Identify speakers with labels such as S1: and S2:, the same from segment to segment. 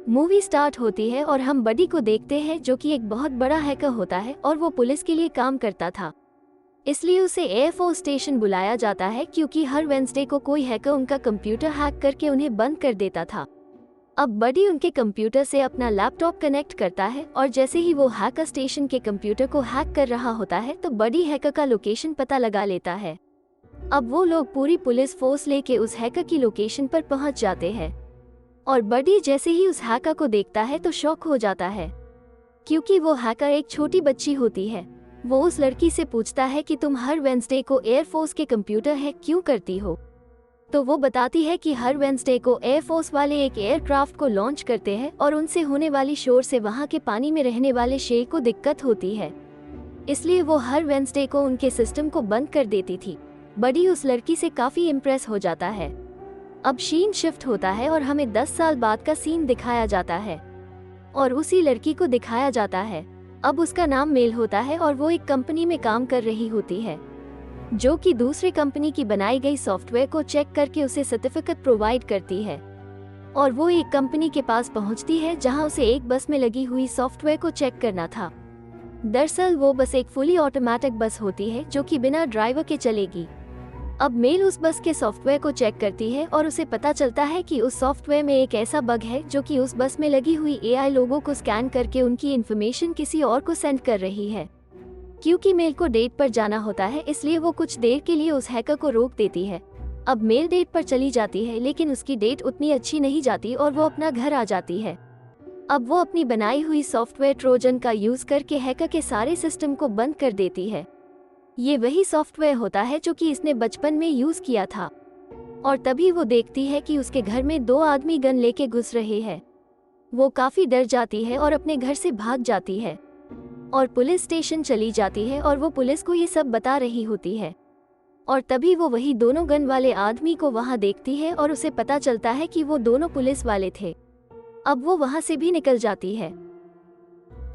S1: Movie start होती है और हम बडी को देखते हैं जो कि एक बहुत बड़ा हैकर होता है और वो पुलिस के लिए काम करता था। इसलिए उसे एयरफोर्स स्टेशन बुलाया जाता है क्योंकि हर वेंसडे को कोई हैकर उनका कंप्यूटर हैक करके उन्हें बंद कर देता था। अब बडी उनके कंप्यूटर से अपना लैपटॉप कनेक्ट करता है और जैसे ही वो हैकर स्टेशन के कंप्यूटर को हैक कर रहा होता है तो बडी हैकर का लोकेशन पता लगा लेता है। अब वो लोग पूरी पुलिस फोर्स लेके उस हैकर की लोकेशन पर पहुंच जाते हैं और बडी जैसे ही उस हैकर को देखता है तो शॉक हो जाता है क्योंकि वो हैकर एक छोटी बच्ची होती है। वो उस लड़की से पूछता है कि तुम हर वेंसडे को एयरफोर्स के कंप्यूटर हैक क्यों करती हो। तो वो बताती है कि हर वेंसडे को एयरफोर्स वाले एक एयरक्राफ्ट को लॉन्च करते हैं और उनसे होने वाली शोर से वहाँ के पानी में रहने वाले शेर को दिक्कत होती है, इसलिए वो हर वेंसडे को उनके सिस्टम को बंद कर देती थी। बडी उस लड़की से काफी इम्प्रेस हो जाता है। अब सीन शिफ्ट होता है और हमें 10 साल बाद का सीन दिखाया जाता है और उसी लड़की को दिखाया जाता है। अब उसका नाम मेल होता है और वो एक कंपनी में काम कर रही होती है जो कि दूसरी कंपनी की बनाई गई सॉफ्टवेयर को चेक करके उसे सर्टिफिकेट प्रोवाइड करती है। और वो एक कंपनी के पास पहुंचती है जहां उसे एक बस में लगी हुई सॉफ्टवेयर को चेक करना था। दरअसल वो बस एक फुली ऑटोमेटिक बस होती है जो कि बिना ड्राइवर के चलेगी। अब मेल उस बस के सॉफ्टवेयर को चेक करती है और उसे पता चलता है कि उस सॉफ्टवेयर में एक ऐसा बग है जो कि उस बस में लगी हुई एआई लोगों को स्कैन करके उनकी इन्फॉर्मेशन किसी और को सेंड कर रही है। क्योंकि मेल को डेट पर जाना होता है इसलिए वो कुछ देर के लिए उस हैकर को रोक देती है। अब मेल डेट पर चली जाती है लेकिन उसकी डेट उतनी अच्छी नहीं जाती और वो अपना घर आ जाती है। अब वो अपनी बनाई हुई सॉफ्टवेयर ट्रोजन का यूज करके हैकर के सारे सिस्टम को बंद कर देती है। ये वही सॉफ्टवेयर होता है जो कि इसने बचपन में यूज किया था। और तभी वो देखती है कि उसके घर में 2 आदमी गन लेके घुस रहे हैं। वो काफी डर जाती है और अपने घर से भाग जाती है और पुलिस स्टेशन चली जाती है और वो पुलिस को ये सब बता रही होती है। और तभी वो वही दोनों गन वाले आदमी को वहां देखती है और उसे पता चलता है कि वो दोनों पुलिस वाले थे। अब वो वहां से भी निकल जाती है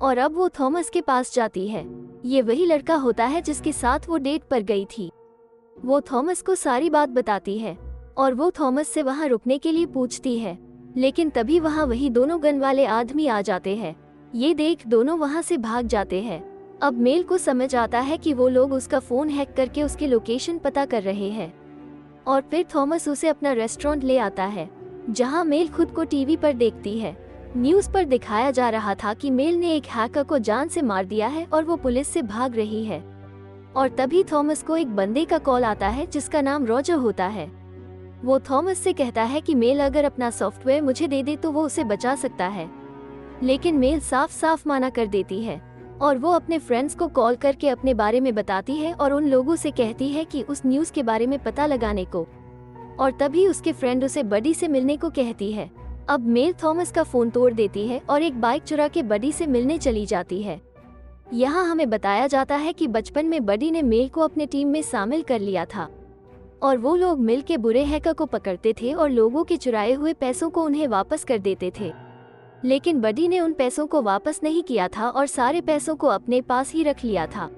S1: और अब वो थॉमस के पास जाती है। ये वही लड़का होता है जिसके साथ वो डेट पर गई थी। वो थॉमस को सारी बात बताती है और वो थॉमस से वहां रुकने के लिए पूछती है, लेकिन तभी वहां वही दोनों गन वाले आदमी आ जाते हैं। ये देख दोनों वहां से भाग जाते हैं। अब मेल को समझ आता है कि वो लोग उसका फोन हैक करके उसके लोकेशन पता कर रहे हैं और फिर थॉमस उसे अपना रेस्टोरेंट ले आता है जहां मेल खुद को टीवी पर देखती है। न्यूज़ पर दिखाया जा रहा था कि मेल ने एक हैकर को जान से मार दिया है और वो पुलिस से भाग रही है। और तभी थॉमस को एक बंदे का कॉल आता है जिसका नाम रॉजर होता है। वो थॉमस से कहता है कि मेल अगर अपना सॉफ्टवेयर मुझे दे दे तो वो उसे बचा सकता है, लेकिन मेल साफ साफ मना कर देती है और वो अपने फ्रेंड्स को कॉल करके अपने बारे में बताती है और उन लोगों से कहती है कि उस न्यूज़ के बारे में पता लगाने को। और तभी उसके फ्रेंड उसे बडी से मिलने को कहती है। अब मेल थॉमस का फोन तोड़ देती है और एक बाइक चुरा के बडी से मिलने चली जाती है। यहाँ हमें बताया जाता है कि बचपन में बडी ने मेल को अपने टीम में शामिल कर लिया था और वो लोग मिल के बुरे हैकर को पकड़ते थे और लोगों के चुराए हुए पैसों को उन्हें वापस कर देते थे। लेकिन बडी ने उन पैसों को वापस नहीं किया था और सारे पैसों को अपने पास ही रख लिया था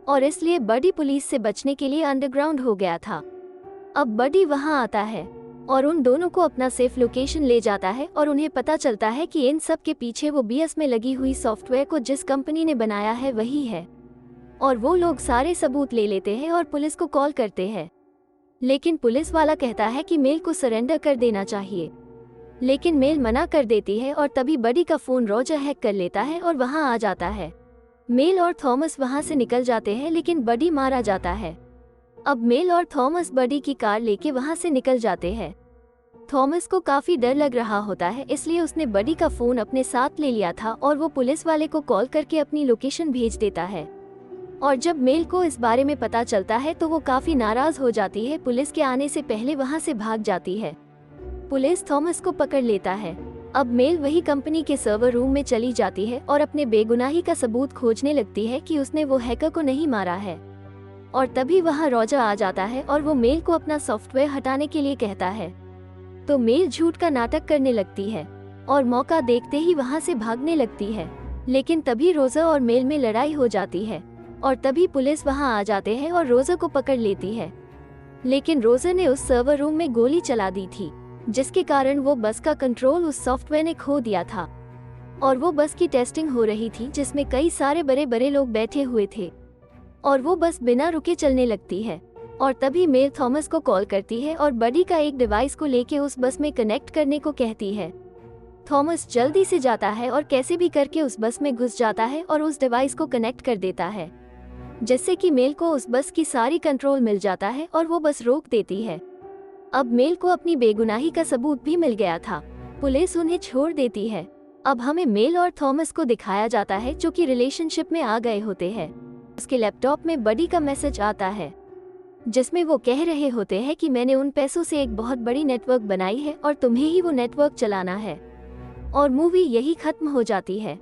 S1: और इसलिए बडी पुलिस से बचने के लिए अंडरग्राउंड हो गया था। अब बडी वहाँ आता है और उन दोनों को अपना सेफ लोकेशन ले जाता है और उन्हें पता चलता है कि इन सब के पीछे वो बीएस में लगी हुई सॉफ्टवेयर को जिस कंपनी ने बनाया है वही है। और वो लोग सारे सबूत ले लेते हैं और पुलिस को कॉल करते हैं, लेकिन पुलिस वाला कहता है कि मेल को सरेंडर कर देना चाहिए, लेकिन मेल मना कर देती है। और तभी बडी का फोन रॉजर हैक कर लेता है और वहां आ जाता है। मेल और थॉमस वहां से निकल जाते हैं लेकिन बडी मारा जाता है। अब मेल और थॉमस बडी की कार लेके वहां से निकल जाते हैं। थॉमस को काफी डर लग रहा होता है इसलिए उसने बडी का फोन अपने साथ ले लिया था और वो पुलिस वाले को कॉल करके अपनी लोकेशन भेज देता है। और जब मेल को इस बारे में पता चलता है तो वो काफी नाराज हो जाती है। पुलिस के आने से पहले वहां से भाग जाती है। पुलिस थॉमस को पकड़ लेता है। अब मेल वही कंपनी के सर्वर रूम में चली जाती है और अपने बेगुनाही का सबूत खोजने लगती है कि उसने वो हैकर को नहीं मारा है। और तभी वहां रॉजर आ जाता है और वो मेल को अपना सॉफ्टवेयर हटाने के लिए कहता है। तो मेल झूठ का नाटक करने लगती है और मौका देखते ही वहां से भागने लगती है। लेकिन तभी रोजर और मेल में लड़ाई हो जाती है और तभी पुलिस वहां आ जाते हैं और रोजर को पकड़ लेती है। लेकिन रोजर ने उस सर्वर रूम में गोली चला दी थी जिसके कारण वो बस का कंट्रोल उस सॉफ्टवेयर ने खो दिया था। और वो बस की टेस्टिंग हो रही थी जिसमें कई सारे बड़े बड़े लोग बैठे हुए थे और वो बस बिना रुके चलने लगती है। और तभी मेल थॉमस को कॉल करती है और बडी का एक डिवाइस को लेके उस बस में कनेक्ट करने को कहती है। थॉमस जल्दी से जाता है और कैसे भी करके उस बस में घुस जाता है और उस डिवाइस को कनेक्ट कर देता है, जिससे कि मेल को उस बस की सारी कंट्रोल मिल जाता है और वो बस रोक देती है। अब मेल को अपनी बेगुनाही का सबूत भी मिल गया था। पुलिस उन्हें छोड़ देती है। अब हमें मेल और थॉमस को दिखाया जाता है जो कि रिलेशनशिप में आ गए होते हैं। उसके लैपटॉप में बडी का मैसेज आता है जिसमें वो कह रहे होते हैं कि मैंने उन पैसों से एक बहुत बड़ी नेटवर्क बनाई है और तुम्हें ही वो नेटवर्क चलाना है। और मूवी यही खत्म हो जाती है।